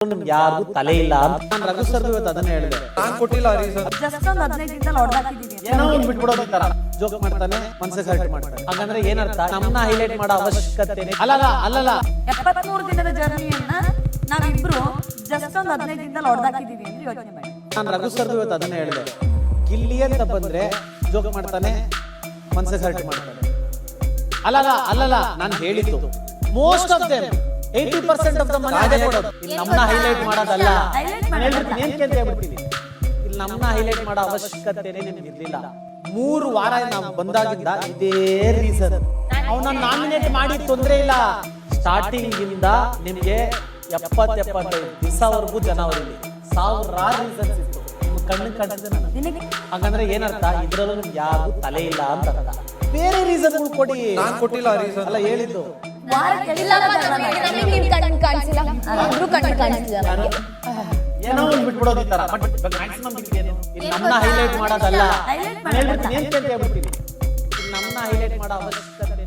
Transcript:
ನಿಮ್ಗೆ ಯಾರಿಗೂ ತಲೆ ಇಲ್ಲ ಅಂತ ನಾನು ರಘು ಸರ್ ಇವತ್ತು ಅದನ್ನ ಹೇಳಿದೆ. ನಾನು ಕೊಟ್ಟಿಲ್ಲ ರೀಸನ್. ಜಸ್ಟ್ ಒಂದು 15 ದಿನದಲ್ಲಿ ಹೊಡೆದಾಕಿದೀನಿ. ಏನೋ ಒಂದು ಬಿಟ್ಬಿಡೋದು ತರ ಜೋಕ್ ಮಾಡ್ತಾನೆ, ಮನಸ್ಸಿಗೆ ಹರ್ಟ್ ಮಾಡ್ತಾನೆ. ಹಾಗಂದ್ರೆ ಏನರ್ಥ? ನಮ್ಮನ್ನ ಹೈಲೈಟ್ ಮಾಡೋ ಅವಶ್ಯಕತೆ ಅಲ್ಲಲ್ಲ. 73 ದಿನದ ಜರ್ನಿಯನ್ನ ನಾವಿಬ್ರು ಜಸ್ಟ್ ಒಂದು 15 ದಿನದಲ್ಲಿ ಹೊಡೆದಾಕಿದೀವಿ ಅಂತ ಯೋಚನೆ ಮಾಡಿ. ನಾನು ರಘು ಸರ್ ಇವತ್ತು ಅದನ್ನ ಹೇಳಿದೆ. ಗಿಲ್ಲಿ ಅಂತ ಬಂದ್ರೆ ಜೋಕ್ ಮಾಡ್ತಾನೆ, ಮನಸ್ಸಿಗೆ ಹರ್ಟ್ ಮಾಡ್ತಾನೆ. ಅಲ್ಲಲ್ಲ ನಾನು ಹೇಳಿದ್ದು most of them 80% of the money ಅದೇ ಕೊಡೋದು. ಇಲ್ಲಿ ನಮ್ಮನ್ನ ಹೈಲೈಟ್ ಮಾಡೋದಲ್ಲ. ನಾನು ಹೇಳ್ಬಿಡ್ತೀನಿ ಏನ್ ಅಂತ ಹೇಳ್ಬಿಡ್ತೀನಿ. ಇಲ್ಲಿ ನಮ್ಮನ್ನ ಹೈಲೈಟ್ ಮಾಡೋ ಅವಶ್ಯಕತೆನೇ ನಿಮ್ಗೆ ಇರ್ಲಿಲ್ಲ. 3 ವಾರ ನಾವು ಬಂದಾಗಿಂದ ಇದೇ ರೀಸನ್. ಅವನ್ನ ನಾಮಿನೇಟ್ ಮಾಡಿ ತೊಂದ್ರೆ ಇಲ್ಲ. ಸ್ಟಾರ್ಟಿಂಗ್ ಇಂದ ನಿಮ್ಗೆ 70-75 ದಿವಸವರೆಗೂ ಜನ ಅವರಲ್ಲಿ ಸಾವಿರಾರು ರೀಸನ್ಸ್ ಇತ್ತು. ನಿಮ್ಗೆ ಕಣ್ಣು ಕಾಣಿಸಿದೆ ನನಗೆ. ಹಾಗಂದ್ರೆ ಏನರ್ಥ? ಇದ್ರಲ್ಲೂ ನಿಮ್ಗೆ ಯಾರಿಗೂ ತಲೆ ಇಲ್ಲ ಅಂತ ಅರ್ಥ. ಬೇರೆ ರೀಸನ್ ಕೊಡಿ. ನಾನು ಕೊಟ್ಟಿಲ್ಲ ರೀಸನ್. ಅಲ್ಲ ಹೇಳಿದ್ದು ಏನೋ ಒಂದು ಬಿಟ್ಬಿಡೋದು ಈ ತರ. ಬಟ್ ಮ್ಯಾಕ್ಸಿಮಮ್ ಏನು ಇಲ್ಲಿ ನಮ್ಮನ್ನ ಹೈಲೈಟ್ ಮಾಡೋದಲ್ಲ. ನಾನು ಹೇಳ್ಬಿಡ್ತೀನಿ ಏನ್ ಅಂತ ಹೇಳ್ಬಿಡ್ತೀನಿ. ಇಲ್ಲಿ ನಮ್ಮನ್ನ ಹೈಲೈಟ್ ಮಾಡೋ ಅವಶ್ಯಕತೆ